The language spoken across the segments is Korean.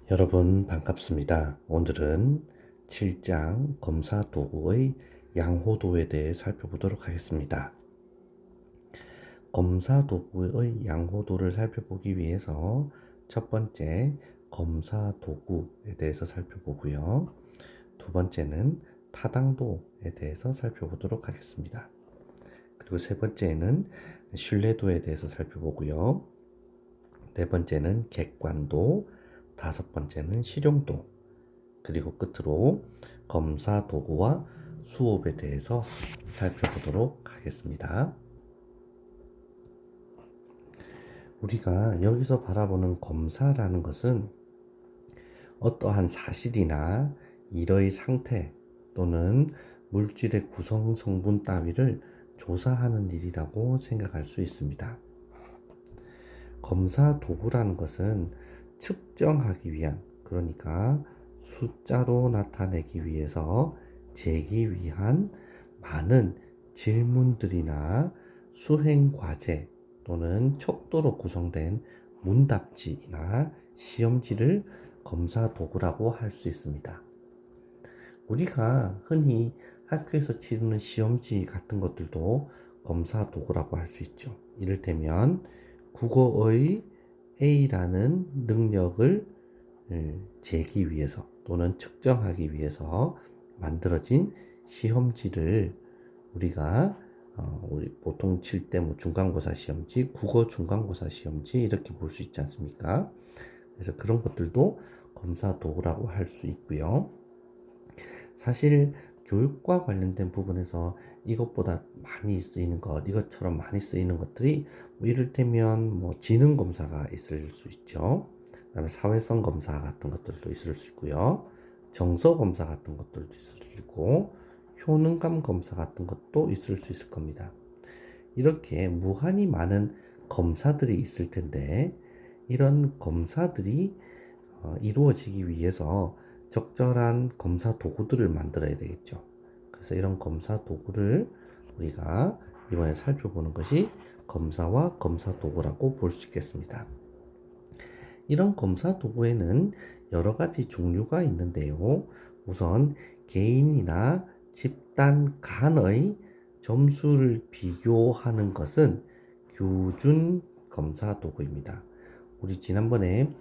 여러분 반갑습니다. 오늘은 7장 검사 도구의 양호도에 대해 살펴보도록 하겠습니다. 검사 도구의 양호도를 살펴보기 위해서 첫 번째 검사 도구에 대해서 살펴보고요. 두 번째는 타당도에 대해서 살펴보도록 하겠습니다. 그리고 세 번째는 신뢰도에 대해서 살펴보고요. 네 번째는 객관도, 다섯 번째는 실용도, 그리고 끝으로 검사 도구와 수업에 대해서 살펴보도록 하겠습니다. 우리가 여기서 바라보는 검사라는 것은 어떠한 사실이나 일의 상태 또는 물질의 구성 성분 따위를 조사하는 일이라고 생각할 수 있습니다. 검사 도구라는 것은 측정하기 위한, 그러니까 숫자로 나타내기 위해서 재기 위한 많은 질문들이나 수행 과제 또는 척도로 구성된 문답지나 시험지를 검사 도구라고 할 수 있습니다. 우리가 흔히 학교에서 치르는 시험지 같은 것들도 검사 도구라고 할 수 있죠. 이를테면 국어의 A라는 능력을 재기 위해서 또는 측정하기 위해서 만들어진 시험지를 우리가 우리 보통 칠 때 뭐 중간고사 시험지, 국어 중간고사 시험지 이렇게 볼 수 있지 않습니까? 그래서 그런 것들도 검사 도구라고 할 수 있고요. 사실 교육과 관련된 부분에서 이것보다 많이 쓰이는 것, 이것처럼 많이 쓰이는 것들이 뭐 이를테면 뭐 지능 검사가 있을 수 있죠. 그다음에 사회성 검사 같은 것들도 있을 수 있고요. 정서 검사 같은 것들도 있을 수 있고, 효능감 검사 같은 것도 있을 수 있을 겁니다. 이렇게 무한히 많은 검사들이 있을 텐데, 이런 검사들이 이루어지기 위해서 적절한 검사 도구들을 만들어야 되겠죠. 그래서 이런 검사 도구를 우리가 이번에 살펴보는 것이 검사와 검사 도구라고 볼 수 있겠습니다. 이런 검사 도구에는 여러 가지 종류가 있는데요. 우선 개인이나 집단 간의 점수를 비교하는 것은 교준 검사 도구입니다. 우리 지난번에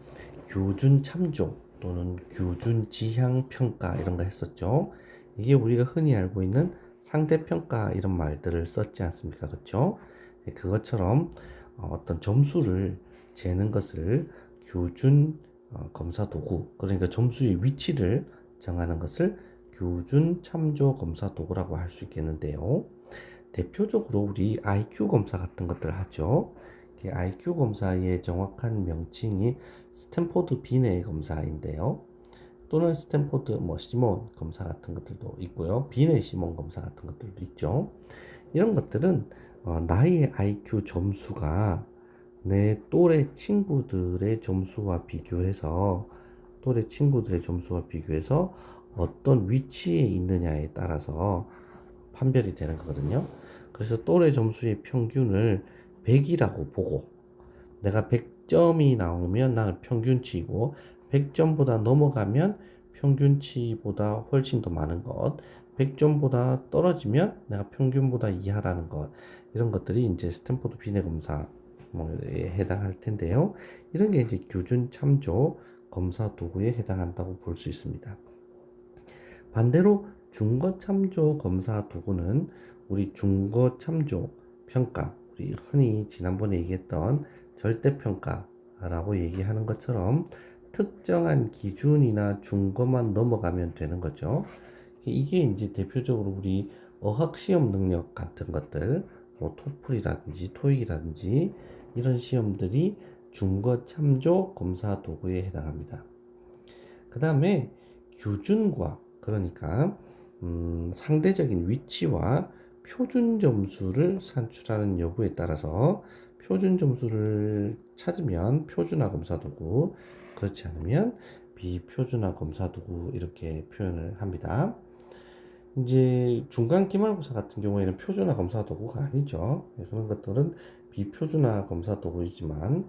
교준 참조 또는 교준 지향 평가 이런 거 했었죠. 이게 우리가 흔히 알고 있는 상대평가 이런 말들을 썼지 않습니까? 그렇죠? 그것처럼 어떤 점수를 재는 것을 교준 검사 도구, 그러니까 점수의 위치를 정하는 것을 교준 참조 검사 도구라고 할 수 있겠는데요. 대표적으로 우리 IQ 검사 같은 것들 하죠. IQ 검사의 정확한 명칭이 스탠포드 비네 검사인데요. 또는 스탠포드 시몬 검사 같은 것들도 있고요. 비네 시몬 검사 같은 것들도 있죠. 이런 것들은 나의 IQ 점수가 내 또래 친구들의 점수와 비교해서 어떤 위치에 있느냐에 따라서 판별이 되는 거거든요. 그래서 또래 점수의 평균을 100이라고 보고, 내가 100점이 나오면 나는 평균치이고 100점보다 넘어가면 평균치보다 훨씬 더 많은 것, 100점보다 떨어지면 내가 평균보다 이하라는 것, 이런 것들이 이제 스탠포드 비례 검사에 해당할 텐데요. 이런 게 이제 교준 참조 검사 도구에 해당한다고 볼 수 있습니다. 반대로 중거 참조 검사 도구는 우리 중거 참조 평가, 우리 흔히 지난번에 얘기했던 절대평가라고 얘기하는 것처럼 특정한 기준이나 중거만 넘어가면 되는 거죠. 이게 이제 대표적으로 우리 어학시험 능력 같은 것들, 뭐 토플이라든지 토익이라든지 이런 시험들이 중거 참조 검사 도구에 해당합니다. 그 다음에 규준과, 그러니까 상대적인 위치와 표준 점수를 산출하는 여부에 따라서 표준 점수를 찾으면 표준화 검사 도구, 그렇지 않으면 비표준화 검사 도구 이렇게 표현을 합니다. 이제 중간 기말고사 같은 경우에는 표준화 검사 도구가 아니죠. 그런 것들은 비표준화 검사 도구이지만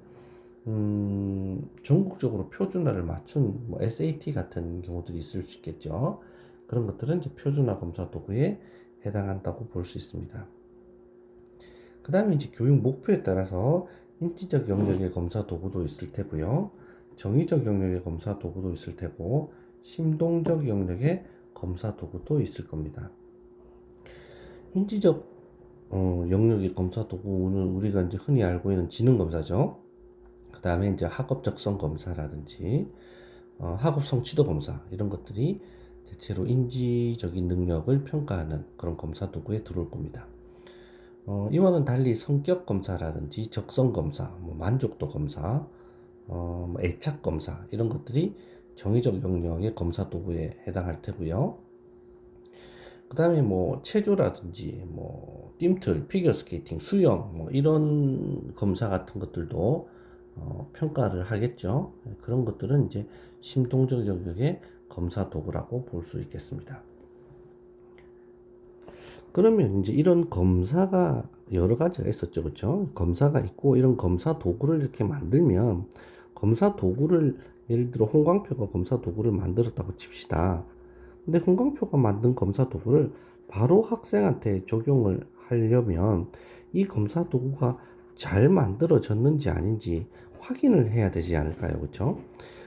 전국적으로 표준화를 맞춘 뭐 SAT 같은 경우들이 있을 수 있겠죠. 그런 것들은 이제 표준화 검사 도구에 해당한다고 볼 수 있습니다. 그 다음에 이제 교육 목표에 따라서 인지적 영역의 검사 도구도 있을 테고요. 정의적 영역의 검사 도구도 있을 테고, 심동적 영역의 검사 도구도 있을 겁니다. 인지적 영역의 검사 도구는 우리가 이제 흔히 알고 있는 지능 검사죠. 그 다음에 이제 학업 적성 검사라든지 학업 성취도 검사 이런 것들이 대체로 인지적인 능력을 평가하는 그런 검사 도구에 들어올 겁니다. 이와는 달리 성격 검사라든지 적성 검사, 뭐 만족도 검사, 뭐 애착 검사 이런 것들이 정의적 영역의 검사 도구에 해당할 테고요. 그 다음에 뭐 체조라든지 뭐 뜀틀, 피겨스케이팅, 수영 뭐 이런 검사 같은 것들도 평가를 하겠죠. 그런 것들은 이제 심동적 영역의 검사 도구라고 볼 수 있겠습니다. 그러면 이제 이런 검사가 여러 가지가 있었죠, 그렇죠? 검사가 있고 이런 검사 도구를 이렇게 만들면 검사 도구를 예를 들어 홍광표가 검사 도구를 만들었다고 칩시다. 근데 홍광표가 만든 검사 도구를 바로 학생한테 적용을 하려면 이 검사 도구가 잘 만들어졌는지 아닌지 확인을 해야 되지 않을까요? 그렇죠?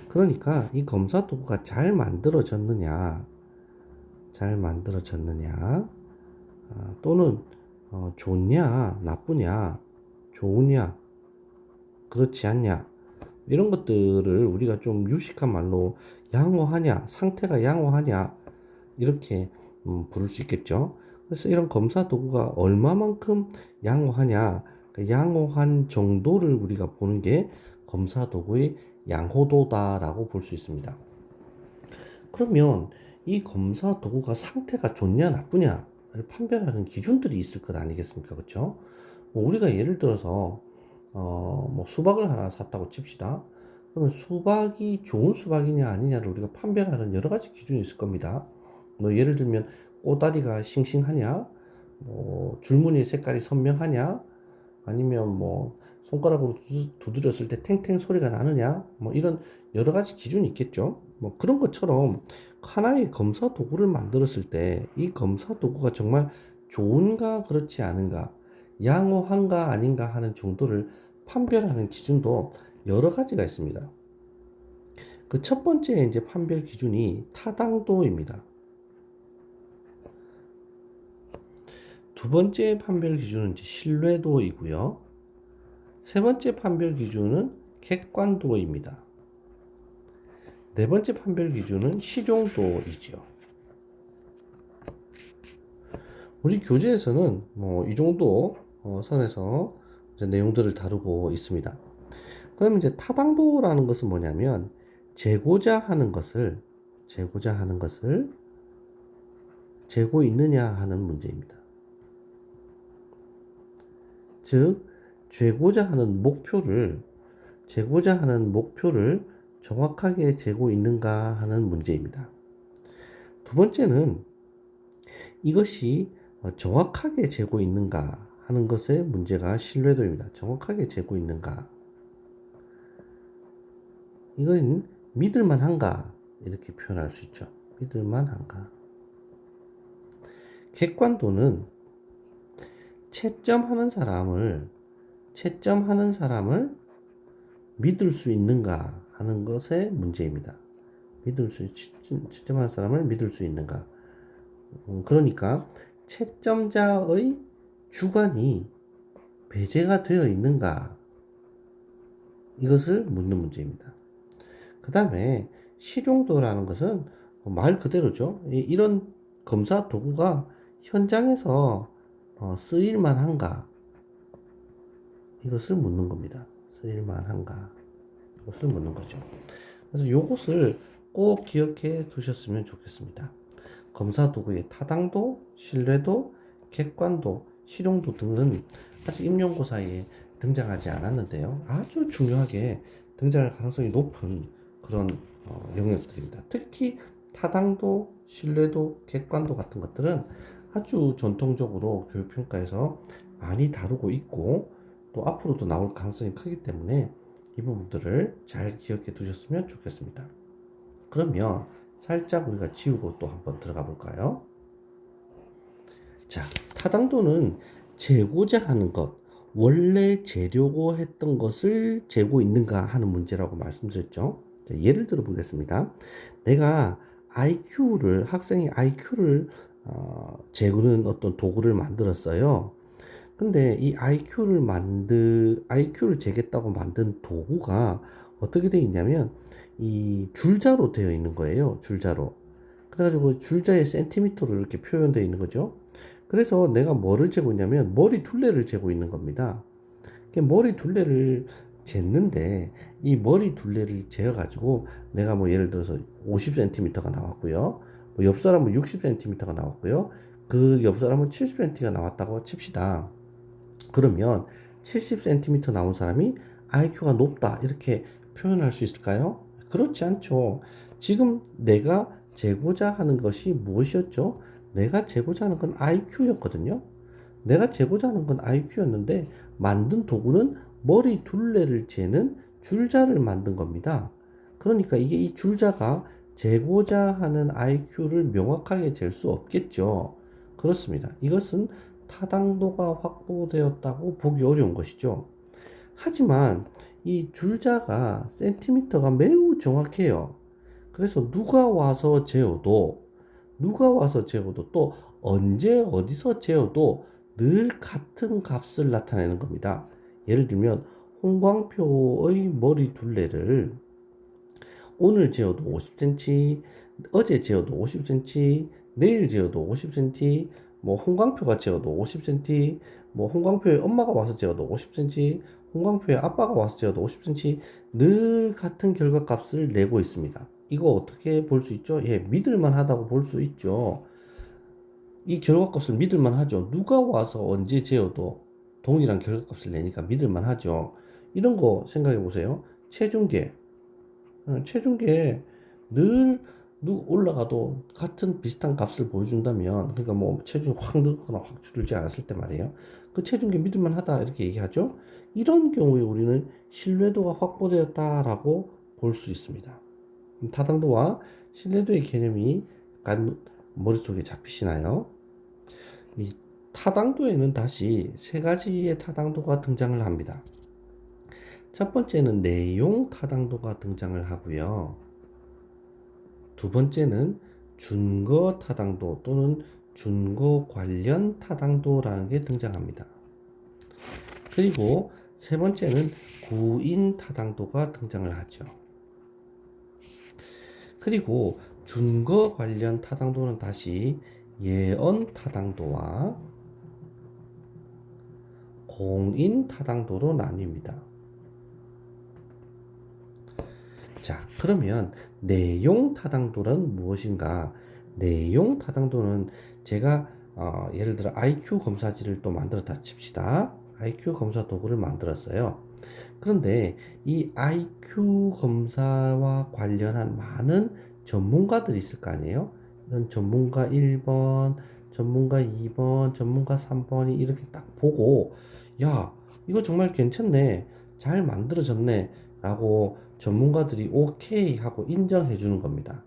그러니까 이 검사 도구가 잘 만들어졌느냐, 잘 만들어졌느냐, 또는 좋냐, 나쁘냐, 좋으냐, 그렇지 않냐, 이런 것들을 우리가 좀 유식한 말로 양호하냐, 상태가 양호하냐, 이렇게 부를 수 있겠죠. 그래서 이런 검사 도구가 얼마만큼 양호하냐, 그 양호한 정도를 우리가 보는 게 검사 도구의 양호도다라고 볼 수 있습니다. 그러면 이 검사 도구가 상태가 좋냐 나쁘냐를 판별하는 기준들이 있을 것 아니겠습니까? 그렇죠? 뭐 우리가 예를 들어서 뭐 수박을 하나 샀다고 칩시다. 그러면 수박이 좋은 수박이냐 아니냐를 우리가 판별하는 여러 가지 기준이 있을 겁니다. 뭐 예를 들면 꼬다리가 싱싱하냐, 뭐 줄무늬 색깔이 선명하냐, 아니면 뭐 손가락으로 두드렸을 때 탱탱 소리가 나느냐, 뭐 이런 여러 가지 기준이 있겠죠. 뭐 그런 것처럼 하나의 검사 도구를 만들었을 때 이 검사 도구가 정말 좋은가 그렇지 않은가, 양호한가 아닌가 하는 정도를 판별하는 기준도 여러 가지가 있습니다. 그 첫 번째 이제 판별 기준이 타당도입니다. 두 번째 판별 기준은 이제 신뢰도이고요. 세 번째 판별 기준은 객관도입니다. 네 번째 판별 기준은 실용도이지요. 우리 교재에서는 뭐 이 정도 선에서 이제 내용들을 다루고 있습니다. 그럼 이제 타당도라는 것은 뭐냐면 재고자 하는 것을 재고 있느냐 하는 문제입니다. 즉 재고자 하는 목표를 정확하게 재고 있는가 하는 문제입니다. 두 번째는 이것이 정확하게 재고 있는가 하는 것의 문제가 신뢰도입니다. 정확하게 재고 있는가. 이건 믿을만한가 이렇게 표현할 수 있죠. 믿을만한가. 객관도는 채점하는 사람을 믿을 수 있는가 하는 것의 문제입니다. 채점하는 사람을 믿을 수 있는가. 그러니까 채점자의 주관이 배제가 되어 있는가, 이것을 묻는 문제입니다. 그 다음에 실용도라는 것은 말 그대로죠. 이런 검사 도구가 현장에서 쓰일만한가, 이것을 묻는 겁니다. 쓰일만한가, 이것을 묻는 거죠. 그래서 이것을 꼭 기억해 두셨으면 좋겠습니다. 검사 도구의 타당도, 신뢰도, 객관도, 실용도 등은 아직 임용고사에 등장하지 않았는데요. 아주 중요하게 등장할 가능성이 높은 그런 영역들입니다. 특히 타당도, 신뢰도, 객관도 같은 것들은 아주 전통적으로 교육평가에서 많이 다루고 있고 또 앞으로도 나올 가능성이 크기 때문에 이 부분들을 잘 기억해 두셨으면 좋겠습니다. 그러면 살짝 우리가 지우고 또 한번 들어가 볼까요? 자, 타당도는 재고자 하는 것, 원래 재려고 했던 것을 재고 있는가 하는 문제라고 말씀드렸죠. 자, 예를 들어 보겠습니다. 내가 학생의 IQ를 재고는 어떤 도구를 만들었어요. 근데 이 IQ를 재겠다고 만든 도구가 어떻게 되어 있냐면, 이 줄자로 되어 있는 거예요. 줄자로. 그래가지고 줄자의 센티미터로 이렇게 표현되어 있는 거죠. 그래서 내가 뭐를 재고 있냐면 머리 둘레를 재고 있는 겁니다. 머리 둘레를 쟀는데 이 머리 둘레를 재어가지고 내가 뭐 예를 들어서 50cm가 나왔고요. 뭐 옆 사람은 60cm가 나왔고요. 그 옆 사람은 70cm가 나왔다고 칩시다. 그러면 70cm 나온 사람이 IQ가 높다 이렇게 표현할 수 있을까요? 그렇지 않죠. 지금 내가 재고자 하는 것이 무엇이었죠? 내가 재고자 하는 건 IQ였거든요. 내가 재고자 하는 건 IQ였는데 만든 도구는 머리 둘레를 재는 줄자를 만든 겁니다. 그러니까 이게 이 줄자가 재고자 하는 IQ를 명확하게 잴 수 없겠죠. 그렇습니다. 이것은 타당도가 확보되었다고 보기 어려운 것이죠. 하지만 이 줄자가 센티미터가 매우 정확해요. 그래서 누가 와서 재어도 또 언제 어디서 재어도 늘 같은 값을 나타내는 겁니다. 예를 들면 홍광표의 머리 둘레를 오늘 재어도 50cm, 어제 재어도 50cm, 내일 재어도 50cm, 뭐 홍광표가 재어도 50cm, 뭐 홍광표의 엄마가 와서 재어도 50cm, 홍광표의 아빠가 와서 재어도 50cm 늘 같은 결과값을 내고 있습니다. 이거 어떻게 볼 수 있죠? 예, 믿을만 하다고 볼 수 있죠. 이 결과값을 믿을만 하죠. 누가 와서 언제 재어도 동일한 결과값을 내니까 믿을만 하죠. 이런 거 생각해 보세요. 체중계. 체중계에 늘 올라가도 같은 비슷한 값을 보여준다면, 그러니까 뭐 체중이 확 늘거나 확 줄지 않았을 때 말이에요. 그 체중계 믿을만 하다 이렇게 얘기하죠. 이런 경우에 우리는 신뢰도가 확보되었다라고 볼 수 있습니다. 타당도와 신뢰도의 개념이 약간 머릿속에 잡히시나요? 이 타당도에는 다시 세 가지의 타당도가 등장을 합니다. 첫 번째는 내용 타당도가 등장을 하고요. 두 번째는 준거 타당도 또는 준거 관련 타당도라는 게 등장합니다. 그리고 세 번째는 구인 타당도가 등장을 하죠. 그리고 준거 관련 타당도는 다시 예언 타당도와 공인 타당도로 나뉩니다. 자, 그러면 내용 타당도는 무엇인가? 내용 타당도는 제가 예를 들어 IQ 검사지를 또 만들었다 칩시다. IQ 검사 도구를 만들었어요. 그런데 이 IQ 검사와 관련한 많은 전문가들이 있을 거 아니에요? 이런 전문가 1번, 전문가 2번, 전문가 3번이 이렇게 딱 보고, 야, 이거 정말 괜찮네. 잘 만들어졌네. 라고 전문가들이 오케이 하고 인정해 주는 겁니다.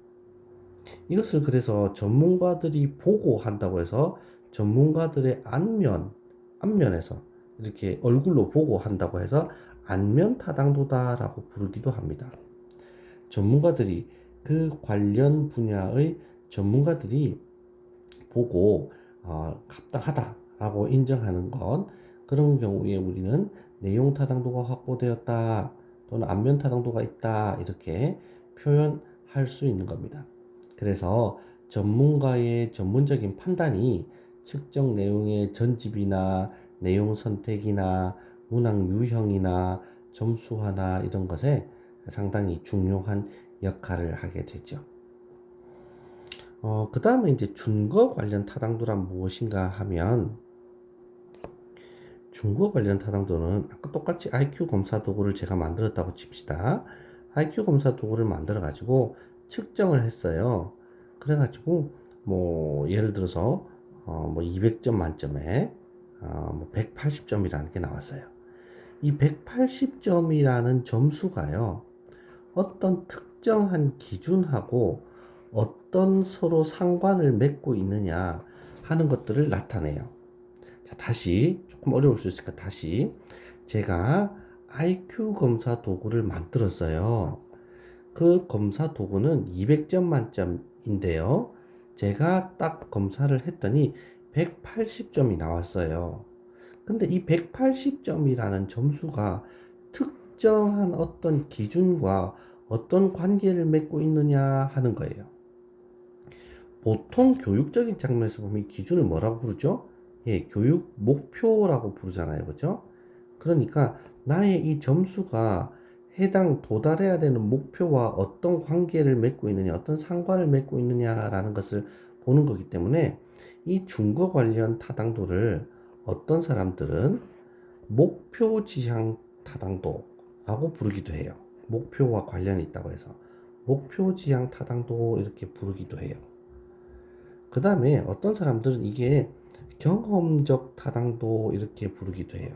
이것을 그래서 전문가들이 보고 한다고 해서 전문가들의 안면에서 이렇게 얼굴로 보고 한다고 해서 안면 타당도다라고 부르기도 합니다. 전문가들이 그 관련 분야의 전문가들이 보고 합당하다라고 인정하는 것, 그런 경우에 우리는 내용 타당도가 확보되었다 또는 안면 타당도가 있다 이렇게 표현할 수 있는 겁니다. 그래서 전문가의 전문적인 판단이 측정 내용의 전집이나 내용 선택이나 문항 유형이나 점수화나 이런 것에 상당히 중요한 역할을 하게 되죠. 그 다음에 이제 준거 관련 타당도란 무엇인가 하면, 준거 관련 타당도는 아까 똑같이 IQ 검사 도구를 제가 만들었다고 칩시다. IQ 검사 도구를 만들어 가지고 측정을 했어요. 그래 가지고 뭐 예를 들어서 뭐 200점 만점에 뭐 180점이라는 게 나왔어요. 이 180점이라는 점수가요, 어떤 특정한 기준하고 어떤 서로 상관을 맺고 있느냐 하는 것들을 나타내요. 자, 다시 조금 어려울 수 있으니까 다시 제가 IQ 검사 도구를 만들었어요. 그 검사 도구는 200점 만점인데요. 제가 딱 검사를 했더니 180점이 나왔어요. 근데 이 180점이라는 점수가 특정한 어떤 기준과 어떤 관계를 맺고 있느냐 하는 거예요. 보통 교육적인 장면에서 보면 이 기준을 뭐라고 부르죠? 예, 교육 목표라고 부르잖아요. 그죠? 그러니까 나의 이 점수가 도달해야 되는 목표와 어떤 관계를 맺고 있느냐, 어떤 상관을 맺고 있느냐라는 것을 보는 거기 때문에 이 중거 관련 타당도를 어떤 사람들은 목표 지향 타당도라고 부르기도 해요. 목표와 관련이 있다고 해서 목표 지향 타당도 이렇게 부르기도 해요. 그 다음에 어떤 사람들은 이게 경험적 타당도 이렇게 부르기도 해요.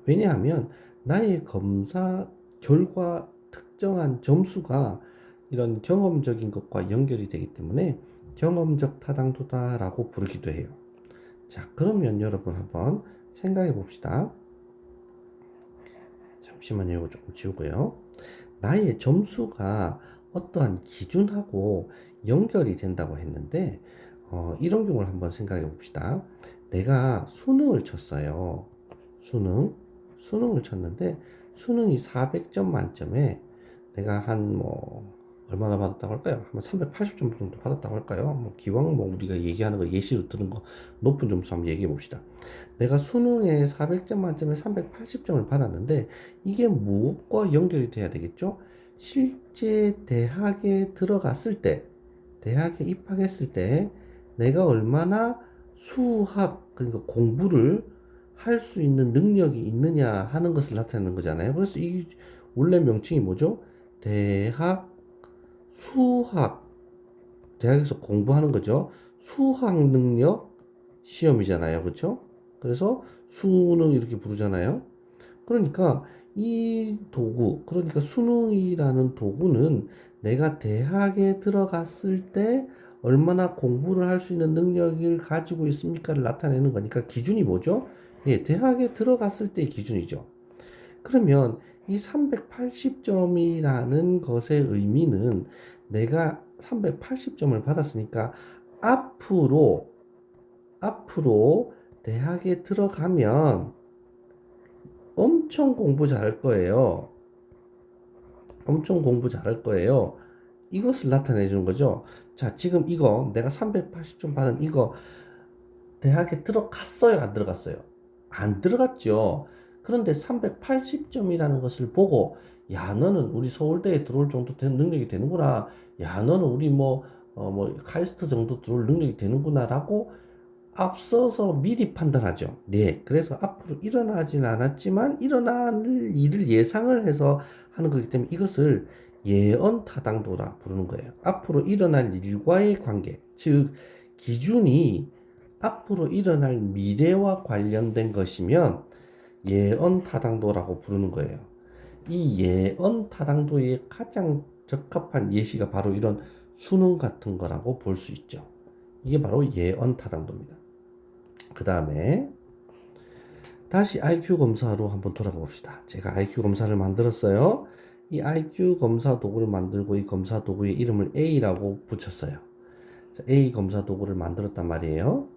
왜냐하면 나의 검사 결과 특정한 점수가 이런 경험적인 것과 연결이 되기 때문에 경험적 타당도다라고 부르기도 해요. 자, 그러면 여러분 한번 생각해 봅시다. 잠시만요. 이거 조금 지우고요. 나의 점수가 어떠한 기준하고 연결이 된다고 했는데, 이런 경우를 한번 생각해 봅시다. 내가 수능을 쳤어요. 수능을 쳤는데, 수능이 400점 만점에 내가 얼마나 받았다고 할까요? 한 380점 정도 받았다고 할까요? 기왕 우리가 얘기하는 거 예시로 들은 거 높은 점수 한번 얘기해 봅시다. 내가 수능에 400점 만점에 380점을 받았는데, 이게 무엇과 연결이 돼야 되겠죠? 실제 대학에 들어갔을 때, 대학에 입학했을 때, 내가 얼마나 그러니까 공부를 할 수 있는 능력이 있느냐 하는 것을 나타내는 거잖아요. 그래서 이 원래 명칭이 뭐죠? 수학, 대학에서 공부하는 거죠. 수학 능력 시험이잖아요. 그렇죠? 그래서 수능 이렇게 부르잖아요. 그러니까 그러니까 수능이라는 도구는 내가 대학에 들어갔을 때 얼마나 공부를 할 수 있는 능력을 가지고 있습니까를 나타내는 거니까 기준이 뭐죠? 예, 대학에 들어갔을 때의 기준이죠. 그러면 이 380점이라는 것의 의미는 내가 380점을 받았으니까 앞으로 대학에 들어가면 엄청 공부 잘할 거예요. 엄청 공부 잘할 거예요. 이것을 나타내 주는 거죠. 자, 지금 이거 내가 380점 받은 이거 대학에 들어갔어요? 안 들어갔어요? 안 들어갔죠. 그런데 380점이라는 것을 보고, 야, 너는 우리 서울대에 들어올 정도 된 능력이 되는구나. 야, 너는 우리 카이스트 정도 들어올 능력이 되는구나라고 앞서서 미리 판단하죠. 네. 그래서 앞으로 일어나진 않았지만 일어날 일을 예상을 해서 하는 거기 때문에 이것을 예언 타당도라 부르는 거예요. 앞으로 일어날 일과의 관계, 즉 기준이 앞으로 일어날 미래와 관련된 것이면 예언 타당도라고 부르는 거예요. 이 예언 타당도에 가장 적합한 예시가 바로 이런 수능 같은 거라고 볼 수 있죠. 이게 바로 예언 타당도입니다. 그 다음에 다시 IQ 검사로 한번 돌아가 봅시다. 제가 IQ 검사를 만들었어요. 이 IQ 검사 도구를 만들고 이 검사 도구의 이름을 A라고 붙였어요. 자, A 검사 도구를 만들었단 말이에요.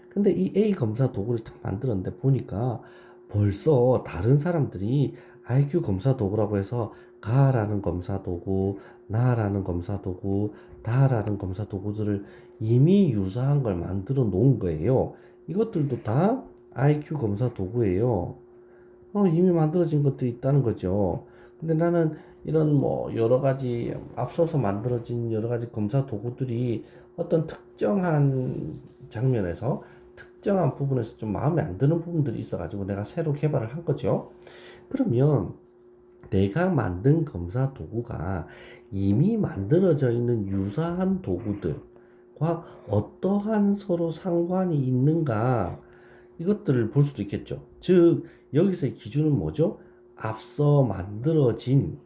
근데 이 A 검사 도구를 딱 만들었는데 보니까 벌써 다른 사람들이 IQ 검사 도구라고 해서 가라는 검사 도구, 나라는 검사 도구, 다라는 검사 도구들을 이미 유사한 걸 만들어 놓은 거예요. 이것들도 다 IQ 검사 도구예요. 이미 만들어진 것들이 있다는 거죠. 근데 나는 이런 여러 가지 앞서서 만들어진 여러 가지 검사 도구들이 어떤 특정한 장면에서 특정한 부분에서 좀 마음에 안 드는 부분들이 있어가지고 내가 새로 개발을 한 거죠. 그러면 내가 만든 검사 도구가 이미 만들어져 있는 유사한 도구들과 어떠한 서로 상관이 있는가 이것들을 볼 수도 있겠죠. 즉 여기서의 기준은 뭐죠? 앞서 만들어진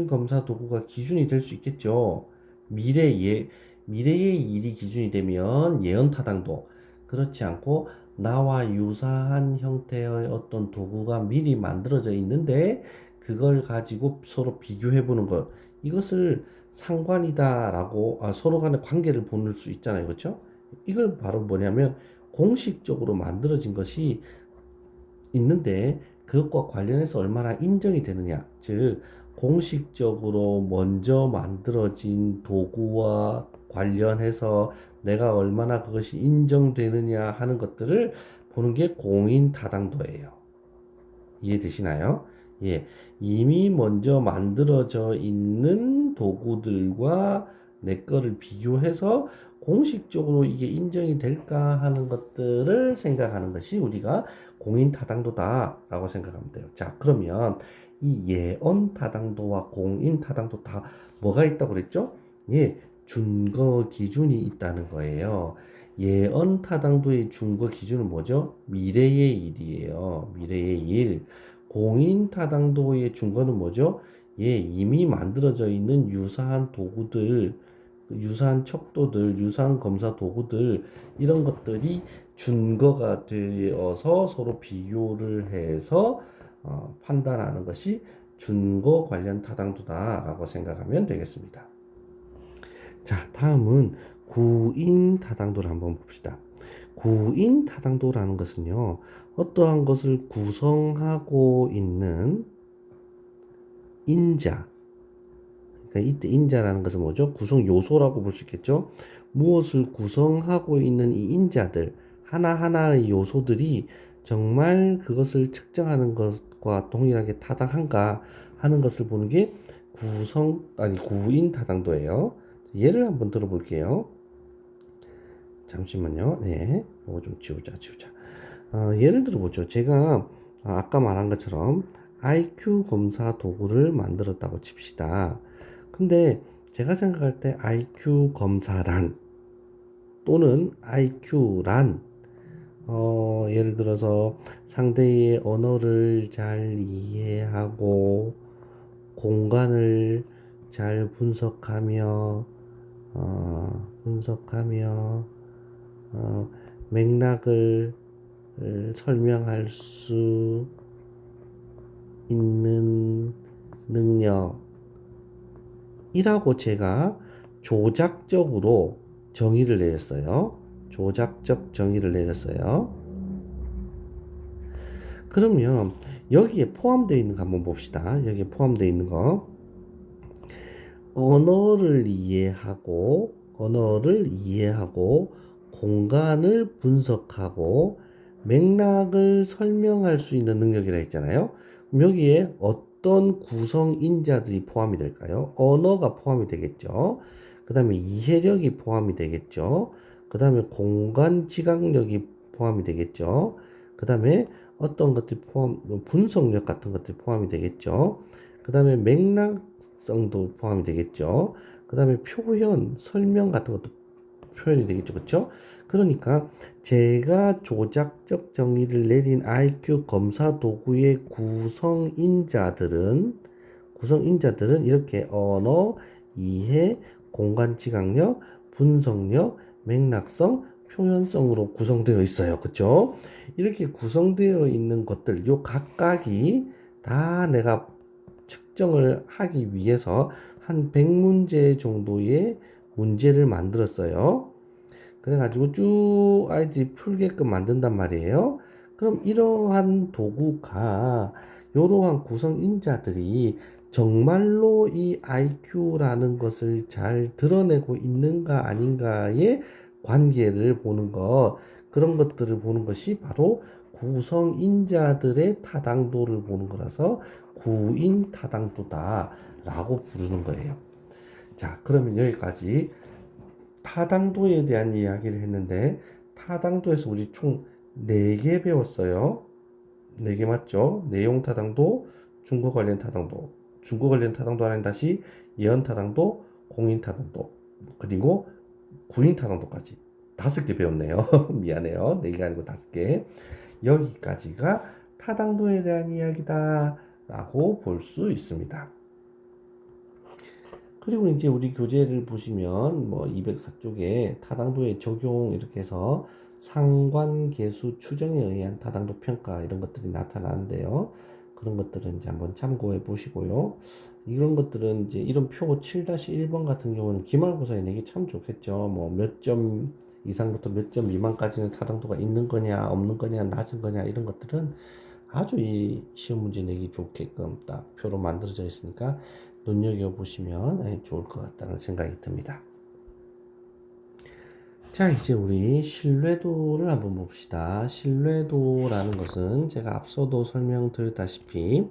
검사 도구가 기준이 될 수 있겠죠. 미래의 일이 기준이 되면 예언 타당도, 그렇지 않고 나와 유사한 형태의 어떤 도구가 미리 만들어져 있는데 그걸 가지고 서로 비교해 보는 것, 이것을 상관이다라고, 서로 간의 관계를 보는 수 있잖아요. 그렇죠? 이걸 바로 뭐냐면 공식적으로 만들어진 것이 있는데 그것과 관련해서 얼마나 인정이 되느냐, 즉 공식적으로 먼저 만들어진 도구와 관련해서 내가 얼마나 그것이 인정되느냐 하는 것들을 보는 게 공인타당도예요. 이해되시나요? 예, 이미 먼저 만들어져 있는 도구들과 내 거를 비교해서 공식적으로 이게 인정이 될까 하는 것들을 생각하는 것이 우리가 공인타당도다라고 생각하면 돼요. 자, 그러면 이 예언타당도와 공인타당도 다 뭐가 있다고 그랬죠? 예, 준거 기준이 있다는 거예요. 예언타당도의 준거 기준은 뭐죠? 미래의 일이에요. 미래의 일. 공인타당도의 준거는 뭐죠? 예, 이미 만들어져 있는 유사한 도구들, 유사한 척도들, 유사한 검사 도구들, 이런 것들이 준거가 되어서 서로 비교를 해서 판단하는 것이 준거 관련 타당도다라고 생각하면 되겠습니다. 자, 다음은 구인 타당도를 한번 봅시다. 구인 타당도라는 것은요, 어떠한 것을 구성하고 있는 인자, 그러니까 이때 인자라는 것은 뭐죠? 구성 요소라고 볼 수 있겠죠? 무엇을 구성하고 있는 이 인자들, 하나하나의 요소들이 정말 그것을 측정하는 것과 동일하게 타당한가 하는 것을 보는 게 구인 타당도예요. 예를 한번 들어볼게요. 잠시만요. 네, 이거 좀 지우자. 예를 들어보죠. 제가 아까 말한 것처럼 IQ 검사 도구를 만들었다고 칩시다. 근데 제가 생각할 때 IQ 검사란 또는 IQ란 예를 들어서 상대의 언어를 잘 이해하고 공간을 잘 분석하며 맥락을 설명할 수 있는 능력이라고 제가 조작적으로 정의를 내렸어요. 조작적 정의를 내렸어요. 그러면 여기에 포함되어 있는 거 한번 봅시다. 여기에 포함되어 있는 거. 언어를 이해하고 공간을 분석하고 맥락을 설명할 수 있는 능력이라 했잖아요. 그럼 여기에 어떤 구성인자들이 포함이 될까요? 언어가 포함이 되겠죠. 그 다음에 이해력이 포함이 되겠죠. 그 다음에 공간 지각력이 포함이 되겠죠. 그 다음에 어떤 것들이 분석력 같은 것들이 포함이 되겠죠. 그 다음에 맥락성도 포함이 되겠죠. 그 다음에 표현, 설명 같은 것도 표현이 되겠죠. 그렇죠? 그러니까 제가 조작적 정의를 내린 IQ 검사 도구의 구성인자들은 이렇게 언어, 이해, 공간 지각력, 분석력, 맥락성, 표현성으로 구성되어 있어요. 그렇죠? 이렇게 구성되어 있는 것들, 요 각각이 다 내가 측정을 하기 위해서 한 100문제 정도의 문제를 만들었어요. 그래가지고 쭉 아이들이 풀게끔 만든단 말이에요. 그럼 이러한 도구가, 이러한 구성인자들이 정말로 이 IQ라는 것을 잘 드러내고 있는가 아닌가의 관계를 보는 것, 그런 것들을 보는 것이 바로 구성인자들의 타당도를 보는 거라서 구인 타당도다라고 부르는 거예요. 자, 그러면 여기까지 타당도에 대한 이야기를 했는데, 타당도에서 우리 총 4개 배웠어요. 4개 맞죠? 내용 타당도, 준거 관련 타당도, 준거 관련 타당도 하는 다시 예언 타당도, 공인 타당도, 그리고 구인 타당도까지 5개 배웠네요. 미안해요. 4개가 아니고 5개. 여기까지가 타당도에 대한 이야기다 라고 볼 수 있습니다. 그리고 이제 우리 교재를 보시면 뭐 204쪽에 타당도의 적용 이렇게 해서 상관계수 추정에 의한 타당도 평가 이런 것들이 나타나는데요. 그런 것들은 이제 한번 참고해 보시고요. 이런 것들은 이제 이런 표 7-1번 같은 경우는 기말고사에 내기 참 좋겠죠. 뭐 몇 점 이상부터 몇 점 미만까지는 타당도가 있는 거냐, 없는 거냐, 낮은 거냐 이런 것들은 아주 이 시험 문제 내기 좋게끔 딱 표로 만들어져 있으니까 눈여겨보시면 좋을 것 같다는 생각이 듭니다. 자, 이제 우리 신뢰도를 한번 봅시다. 신뢰도라는 것은 제가 앞서도 설명드렸다시피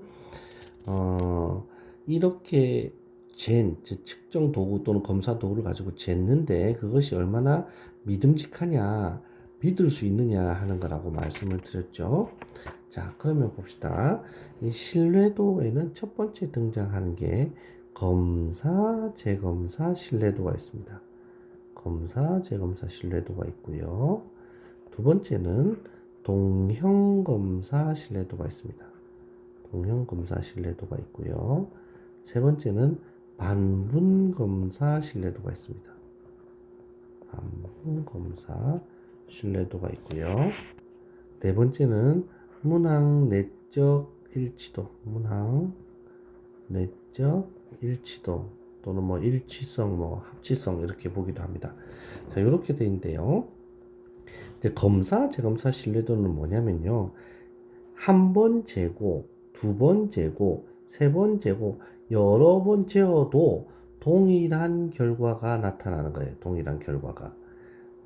이렇게 즉 측정 도구 또는 검사 도구를 가지고 쟀는데 그것이 얼마나 믿음직하냐, 믿을 수 있느냐 하는 거라고 말씀을 드렸죠. 자, 그러면 봅시다. 이 신뢰도에는 첫 번째 등장하는 게 검사, 재검사 신뢰도가 있습니다. 검사, 재검사 신뢰도가 있고요. 두 번째는 동형검사 신뢰도가 있습니다. 동형검사 신뢰도가 있고요. 세 번째는 반분검사 신뢰도가 있습니다. 반분검사 신뢰도가 있고요. 네 번째는 문항 내적 일치도, 문항 내적 일치도 또는 뭐 일치성, 뭐 합치성 이렇게 보기도 합니다. 자, 이렇게 돼 있는데요. 이제 검사, 재검사 신뢰도는 뭐냐면요. 한 번 재고, 두 번 재고, 세 번 재고, 여러 번 재어도 동일한 결과가 나타나는 거예요. 동일한 결과가.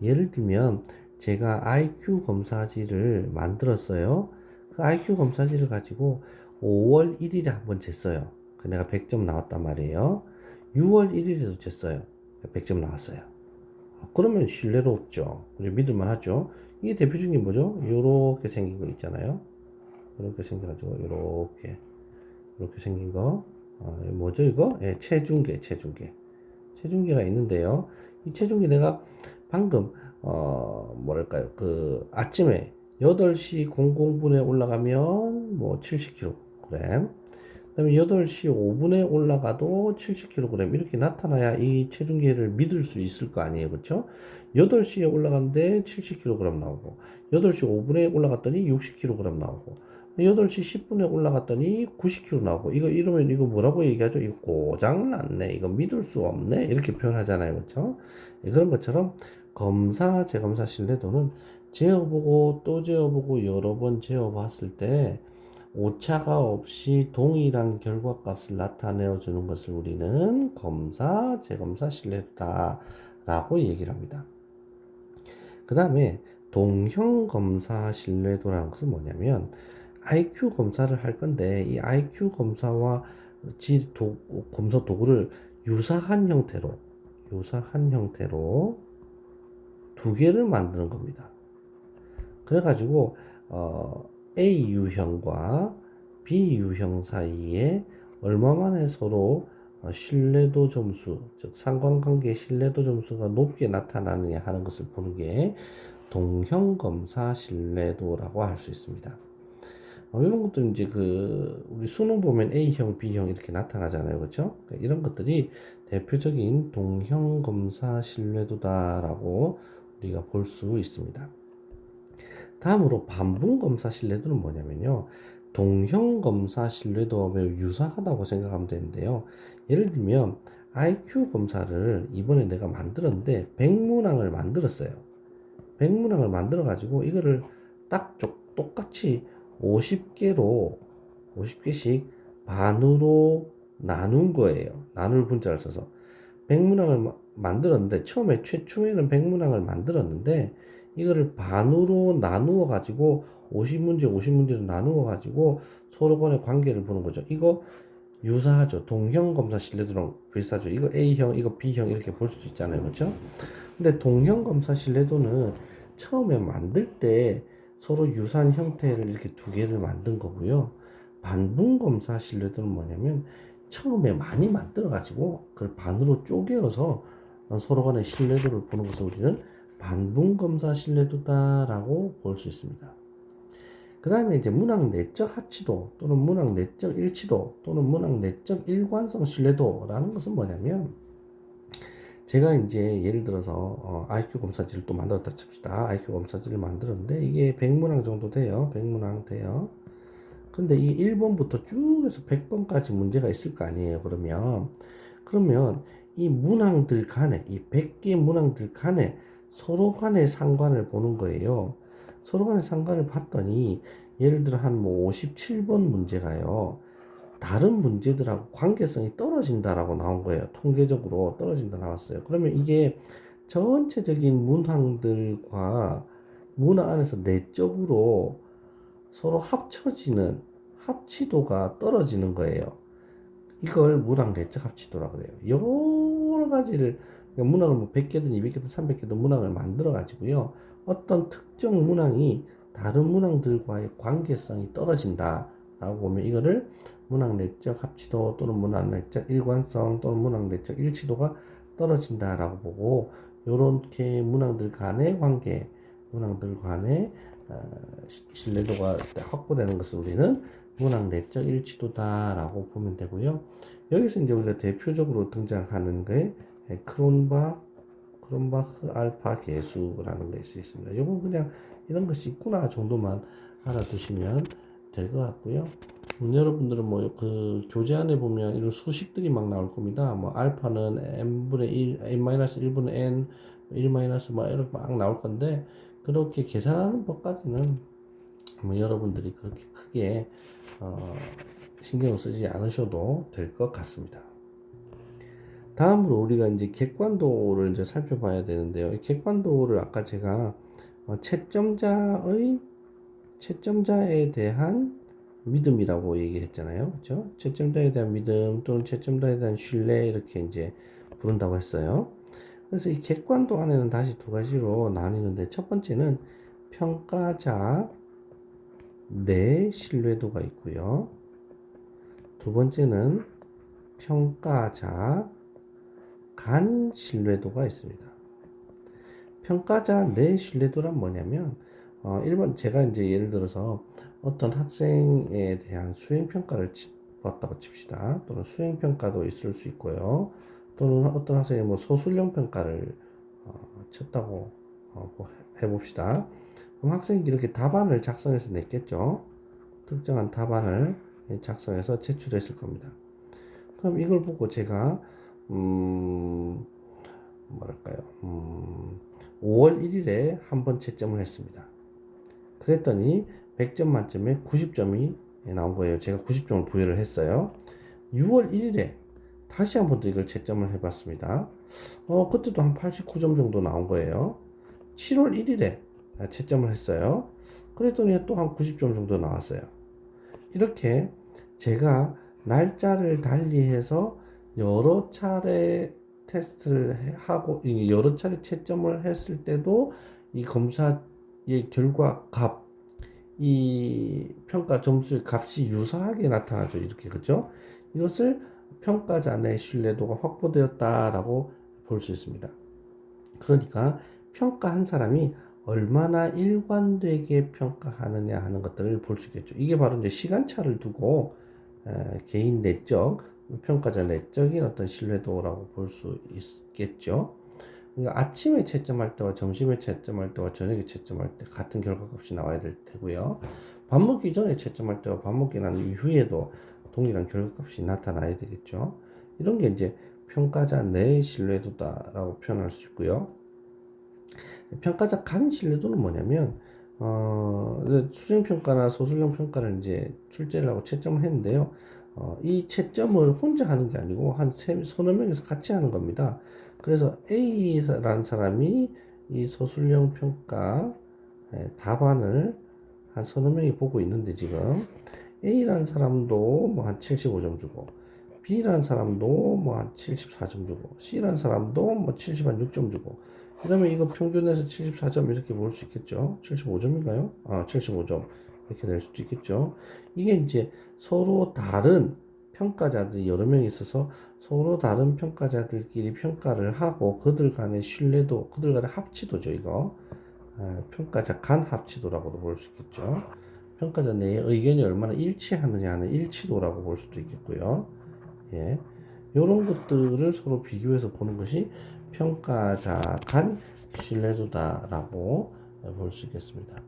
예를 들면 제가 IQ 검사지를 만들었어요. 그 IQ 검사지를 가지고 5월 1일에 한번 쟀어요. 내가 100점 나왔단 말이에요. 6월 1일에도 쟀어요. 100점 나왔어요. 그러면 신뢰도 없죠. 믿을만 하죠. 이게 대표적인 게 뭐죠? 요렇게 생긴 거 있잖아요. 이렇게 생겨가지고 이렇게 생긴 거 뭐죠 이거? 예, 체중계가 있는데요. 이 체중계 내가 방금 뭐랄까요 그 아침에 8시 00분에 올라가면 뭐 70kg, 그 다음에 8시 5분에 올라가도 70kg 이렇게 나타나야 이 체중계를 믿을 수 있을 거 아니에요. 그렇죠? 8시에 올라갔는데 70kg 나오고 8시 5분에 올라갔더니 60kg 나오고 8시 10분에 올라갔더니 90kg 나오고 이러면 이거 뭐라고 얘기하죠? 이거 고장났네. 이거 믿을 수 없네. 이렇게 표현하잖아요. 그렇죠? 그런 것처럼 검사, 재검사 신뢰도는 재어보고 또 재어보고 여러 번 재어봤을 때 오차가 없이 동일한 결과값을 나타내어 주는 것을 우리는 검사, 재검사 신뢰도다 라고 얘기를 합니다. 그 다음에 동형검사 신뢰도라는 것은 뭐냐면 IQ 검사를 할 건데 이 IQ 검사와 검사 도구를 유사한 형태로 두 개를 만드는 겁니다. 그래가지고 A 유형과 B 유형 사이에 얼마만에 서로 신뢰도 점수, 즉 상관관계 신뢰도 점수가 높게 나타나느냐 하는 것을 보는 게 동형검사 신뢰도라고 할 수 있습니다. 이런 것들은 이제 우리 수능 보면 A형, B형 이렇게 나타나잖아요. 그렇죠? 이런 것들이 대표적인 동형검사 신뢰도다라고 우리가 볼 수 있습니다. 다음으로 반분검사 신뢰도는 뭐냐면요. 동형검사 신뢰도와 매우 유사하다고 생각하면 되는데요. 예를 들면 IQ 검사를 이번에 내가 만들었는데 100문항을 만들었어요. 100문항을 만들어 가지고 이거를 딱 똑같이 50개씩 반으로 나눈 거예요. 나눌 분자를 써서 100문항을 만들었는데 처음에 최초에는 100문항을 만들었는데 이거를 반으로 나누어 가지고 50문제로 나누어 가지고 서로 간의 관계를 보는 거죠. 이거 유사하죠. 동형검사 신뢰도랑 비슷하죠. 이거 A형, 이거 B형 이렇게 볼 수 있잖아요. 그렇죠? 근데 동형검사 신뢰도는 처음에 만들 때 서로 유사한 형태를 이렇게 두 개를 만든 거고요. 반분검사 신뢰도는 뭐냐면 처음에 많이 만들어 가지고 그걸 반으로 쪼개어서 서로 간의 신뢰도를 보는 것을 우리는 반분검사 신뢰도다라고 볼 수 있습니다. 그 다음에 이제 문항 내적 합치도 또는 문항 내적 일치도 또는 문항 내적 일관성 신뢰도라는 것은 뭐냐면, 제가 이제 예를 들어서 IQ 검사지를 또 만들었다 칩시다. IQ 검사지를 만들었는데 이게 100문항 정도 돼요. 100문항 돼요. 근데 이 1번부터 쭉 해서 100번까지 문제가 있을 거 아니에요. 그러면 이 문항들 간에, 이 100개 문항들 간에 서로 간의 상관을 보는 거예요. 서로 간의 상관을 봤더니 예를 들어 한 뭐 57번 문제가요, 다른 문제들하고 관계성이 떨어진다라고 나온 거예요. 통계적으로 떨어진다 나왔어요. 그러면 이게 전체적인 문항들과 문항 안에서 내적으로 서로 합쳐지는 합치도가 떨어지는 거예요. 이걸 문항 내적 합치도라고 그래요. 여러 가지를, 그러니까 문항을 뭐 100개든 200개든 300개든 문항을 만들어 가지고요, 어떤 특정 문항이 다른 문항들과의 관계성이 떨어진다라고 보면 이거를 문항 내적 합치도 또는 문항 내적 일관성 또는 문항 내적 일치도가 떨어진다라고 보고, 요렇게 문항들 간의 관계, 문항들 간의 신뢰도가 확보되는 것을 우리는 문항 내적 일치도다라고 보면 되고요. 여기서 이제 우리가 대표적으로 등장하는 게 크론바흐 알파 계수라는 것이 있습니다. 이건 그냥 이런 것이 있구나 정도만 알아두시면 될 것 같고요. 여러분들은 뭐 그 교재안에 보면 이런 수식들이 막 나올 겁니다. 뭐 알파는 n분의 1, n-1분의 n, 1 마이너스 뭐 이렇게 막 나올 건데, 그렇게 계산하는 법까지는 뭐 여러분들이 그렇게 크게 신경 쓰지 않으셔도 될 것 같습니다. 다음으로 우리가 이제 객관도를 이제 살펴봐야 되는데요. 이 객관도를 아까 제가 채점자에 대한 믿음이라고 얘기했잖아요. 그렇죠? 채점자에 대한 믿음 또는 채점자에 대한 신뢰, 이렇게 이제 부른다고 했어요. 그래서 이 객관도 안에는 다시 두 가지로 나뉘는데, 첫 번째는 평가자 내 신뢰도가 있고요. 두 번째는 평가자 간 신뢰도가 있습니다. 평가자 내 신뢰도란 뭐냐면, 1번 제가 이제 예를 들어서 어떤 학생에 대한 수행평가를 봤다고 칩시다. 또는 수행평가도 있을 수 있고요. 또는 어떤 학생이 뭐 소술형 평가를 쳤다고 해봅시다. 그럼 학생이 이렇게 답안을 작성해서 냈겠죠. 특정한 답안을 작성해서 제출했을 겁니다. 그럼 이걸 보고 제가 뭐랄까요, 5월 1일에 한번 채점을 했습니다. 그랬더니 100점 만점에 90점이 나온 거예요. 제가 90점을 부여를 했어요. 6월 1일에 다시 한 번 더 이걸 채점을 해봤습니다. 그때도 한 89점 정도 나온 거예요. 7월 1일에 채점을 했어요. 그랬더니 또 한 90점 정도 나왔어요. 이렇게 제가 날짜를 달리해서 여러 차례 테스트를 하고 여러 차례 채점을 했을 때도 이 검사의 결과 값, 이 평가 점수의 값이 유사하게 나타나죠. 이렇게, 그죠? 이것을 평가자 내 신뢰도가 확보되었다라고 볼 수 있습니다. 그러니까 평가한 사람이 얼마나 일관되게 평가하느냐 하는 것들을 볼 수 있겠죠. 이게 바로 이제 시간차를 두고 개인 내적, 평가자 내적인 어떤 신뢰도라고 볼 수 있겠죠. 그러니까 아침에 채점할 때와 점심에 채점할 때와 저녁에 채점할 때 같은 결과값이 나와야 될 테고요. 밥 먹기 전에 채점할 때와 밥 먹기 난 이후에도 동일한 결과값이 나타나야 되겠죠. 이런 게 이제 평가자 내 신뢰도다라고 표현할 수 있고요. 평가자 간 신뢰도는 뭐냐면, 수행평가나 소술형 평가를 이제 출제를 하고 채점을 했는데요. 이 채점을 혼자 하는 게 아니고 한 서너 명이서 같이 하는 겁니다. 그래서 A라는 사람이 이 소술형 평가 답안을 한 서너 명이 보고 있는데, 지금 A라는 사람도 뭐 한 75점 주고, B라는 사람도 뭐 한 74점 주고, C라는 사람도 뭐 76점 주고, 그러면 이거 평균해서 74점 이렇게 볼 수 있겠죠. 75점인가요? 75점 이렇게 될 수도 있겠죠. 이게 이제 서로 다른 평가자들이 여러 명이 있어서 서로 다른 평가자들끼리 평가를 하고 그들 간의 신뢰도, 그들 간의 합치도죠. 이거 평가자 간 합치도라고도 볼 수 있겠죠. 평가자 내의 의견이 얼마나 일치하느냐 하는 일치도라고 볼 수도 있겠고요. 예. 이런 것들을 서로 비교해서 보는 것이 평가자 간 신뢰도다라고 볼 수 있겠습니다.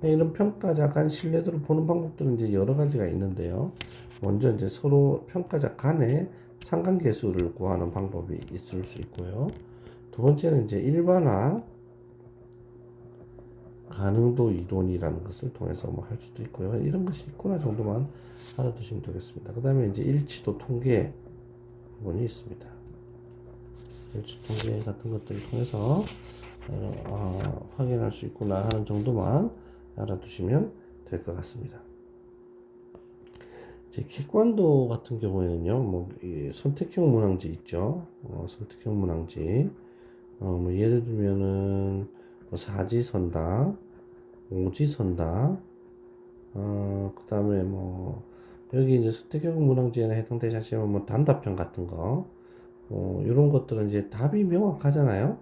이런 평가자 간 신뢰도를 보는 방법들은 이제 여러 가지가 있는데요. 먼저 이제 서로 평가자 간의 상관계수를 구하는 방법이 있을 수 있고요. 두 번째는 이제 일반화 가능도 이론이라는 것을 통해서 뭐 할 수도 있고요. 이런 것이 있구나 정도만 알아두시면 되겠습니다. 그 다음에 이제 일치도 통계 부분이 있습니다. 일치 통계 같은 것들을 통해서 확인할 수 있구나 하는 정도만 알아두시면 될 것 같습니다. 이제 킥관도 같은 경우에는요, 선택형 문항지 있죠. 선택형 문항지. 뭐 예를 들면은 사지선다, 오지선다, 그 다음에 여기 이제 선택형 문항지에 해당되지 않지만 단답형 같은 거, 이런 것들은 이제 답이 명확하잖아요.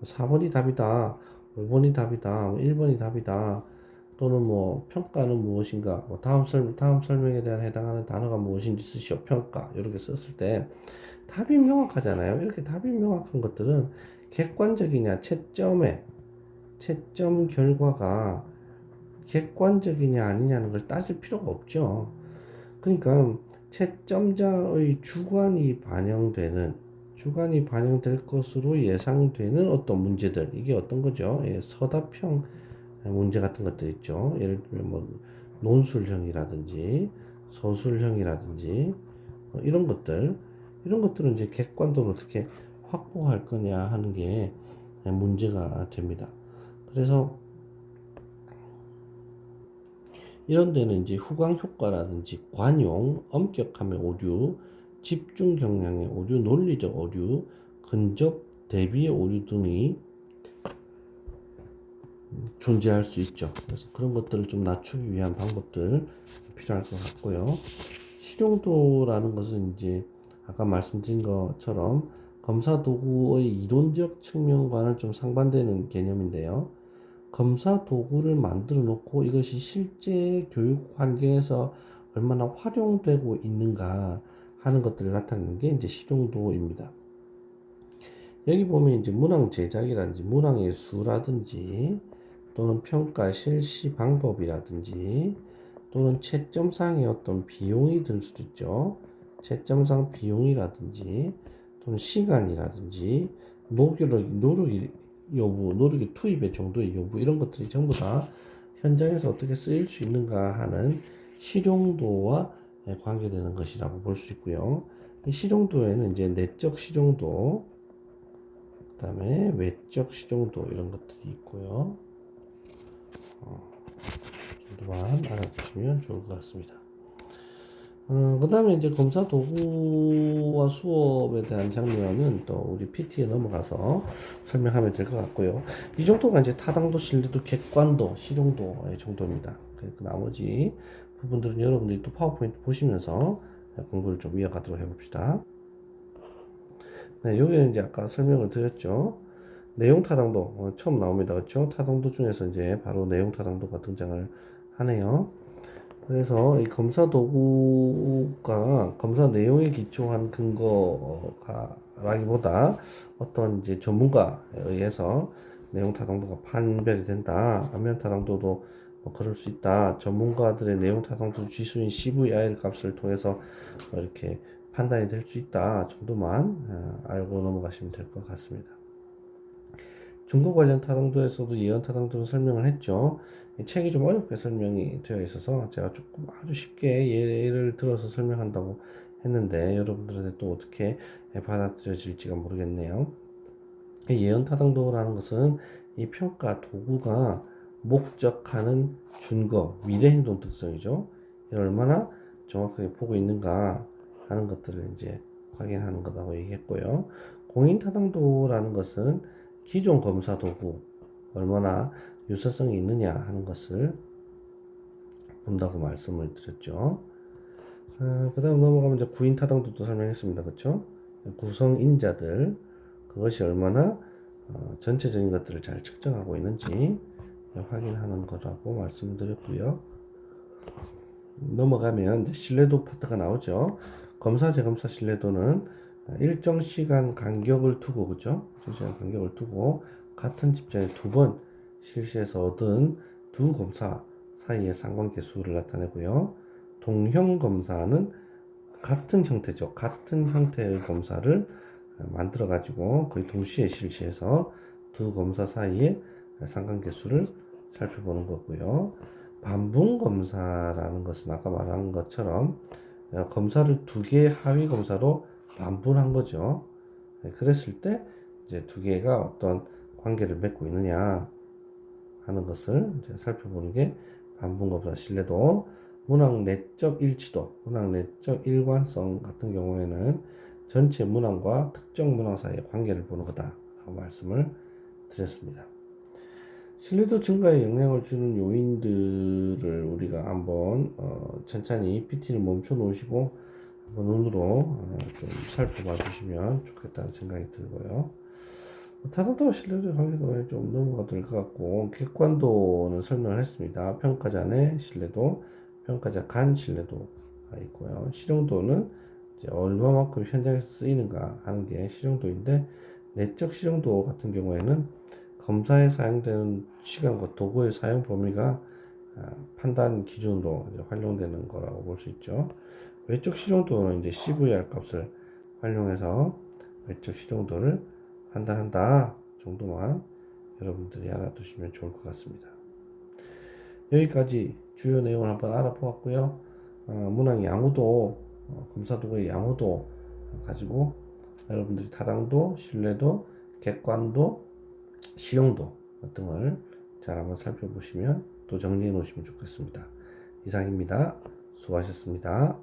4번이 답이다, 5번이 답이다, 1번이 답이다, 또는 평가는 무엇인가, 다음 설명에 대한 해당하는 단어가 무엇인지 쓰시오, 평가, 이렇게 썼을 때 답이 명확하잖아요. 이렇게 답이 명확한 것들은 객관적이냐, 채점 결과가 객관적이냐 아니냐는 걸 따질 필요가 없죠. 그러니까 채점자의 주관이 반영될 것으로 예상되는 어떤 문제들, 이게 어떤 거죠? 예, 서답형 문제 같은 것들 있죠. 예를 들면 논술형이라든지 서술형이라든지 이런 것들은 이제 객관도를 어떻게 확보할 거냐 하는 게 문제가 됩니다. 그래서 이런 데는 이제 후광 효과라든지 관용, 엄격함의 오류, 집중 경향의 오류, 논리적 오류, 근접 대비의 오류 등이 존재할 수 있죠. 그래서 그런 것들을 좀 낮추기 위한 방법들 필요할 것 같고요. 실용도라는 것은 이제 아까 말씀드린 것처럼 검사 도구의 이론적 측면과는 좀 상반되는 개념인데요. 검사 도구를 만들어 놓고 이것이 실제 교육 환경에서 얼마나 활용되고 있는가 하는 것들을 나타내는 게 이제 실용도입니다. 여기 보면 이제 문항 제작이라든지 문항의 수라든지 또는 평가 실시 방법이라든지 또는 채점상의 어떤 비용이 들 수도 있죠. 채점상 비용이라든지 또는 시간이라든지 노력의 여부, 노력의 투입의 정도의 여부, 이런 것들이 전부 다 현장에서 어떻게 쓰일 수 있는가 하는 실용도와 관계되는 것이라고 볼 수 있고요. 이 실용도에는 이제 내적 실용도, 그 다음에 외적 실용도, 이런 것들이 있고요. 정도만 알아두시면 좋을 것 같습니다. 그 다음에 이제 검사 도구와 수업에 대한 장면은 또 우리 PT에 넘어가서 설명하면 될 것 같고요. 이 정도가 이제 타당도, 신뢰도, 객관도, 실용도 정도입니다. 그 나머지 부분들은 여러분들이 또 파워포인트 보시면서 공부를 좀 이어가도록 해봅시다. 네, 여기는 이제 아까 설명을 드렸죠. 내용 타당도 처음 나옵니다. 그렇죠? 타당도 중에서 이제 바로 내용 타당도가 등장을 하네요. 그래서 이 검사 도구가 검사 내용에 기초한 근거라기보다 어떤 이제 전문가에 의해서 내용 타당도가 판별이 된다. 안면 타당도도 그럴 수 있다. 전문가들의 내용 타당도 지수인 CVIR 값을 통해서 이렇게 판단이 될 수 있다 정도만 알고 넘어가시면 될 것 같습니다. 중거 관련 타당도에서도 예언 타당도는 설명을 했죠. 이 책이 좀 어렵게 설명이 되어 있어서 제가 조금 아주 쉽게 예를 들어서 설명한다고 했는데 여러분들한테 또 어떻게 받아들여질지가 모르겠네요. 예언 타당도라는 것은 이 평가 도구가 목적하는 준거, 미래 행동 특성이죠. 이걸 얼마나 정확하게 보고 있는가 하는 것들을 이제 확인하는 거라고 얘기했고요. 공인 타당도라는 것은 기존 검사 도구 얼마나 유사성이 있느냐 하는 것을 본다고 말씀을 드렸죠. 그 다음 넘어가면 이제 구인 타당도도 설명했습니다. 그렇죠? 구성인자들 그것이 얼마나 전체적인 것들을 잘 측정하고 있는지 확인하는 거라고 말씀드렸고요. 넘어가면 이제 신뢰도 파트가 나오죠. 검사 재검사 신뢰도는 일정 시간 간격을 두고, 그죠? 일정 시간 간격을 두고 같은 집전에 두 번 실시해서 얻은 두 검사 사이의 상관계 수를 나타내고요. 동형 검사는 같은 형태죠. 같은 형태의 검사를 만들어 가지고 거의 동시에 실시해서 두 검사 사이의 상관계 수를 살펴보는 거고요. 반분 검사라는 것은 아까 말한 것처럼 검사를 두 개의 하위 검사로 반분한 거죠. 그랬을 때 이제 두 개가 어떤 관계를 맺고 있느냐 하는 것을 이제 살펴보는 게 반분 검사 신뢰도. 문항 내적 일치도, 문항 내적 일관성 같은 경우에는 전체 문항과 특정 문항 사이의 관계를 보는 거다라고 말씀을 드렸습니다. 신뢰도 증가에 영향을 주는 요인들을 우리가 한번 천천히 PT를 멈춰 놓으시고 한번 눈으로 좀 살펴봐 주시면 좋겠다는 생각이 들고요. 타당도와 신뢰도 관계도에 좀 넘어가 될 것 같고, 객관도는 설명을 했습니다. 평가자의 신뢰도, 평가자 간 신뢰도가 있고요. 실용도는 이제 얼마만큼 현장에서 쓰이는가 하는 게 실용도인데, 내적 실용도 같은 경우에는 검사에 사용되는 시간과 도구의 사용 범위가 판단 기준으로 이제 활용되는 거라고 볼 수 있죠. 외적 실용도는 이제 CVR 값을 활용해서 외적 실용도를 판단한다 정도만 여러분들이 알아두시면 좋을 것 같습니다. 여기까지 주요 내용을 한번 알아보았고요. 문항 양호도, 검사 도구의 양호도 가지고 여러분들이 타당도, 신뢰도, 객관도, 실용도 등을 잘 한번 살펴보시면 또 정리해 놓으시면 좋겠습니다. 이상입니다. 수고하셨습니다.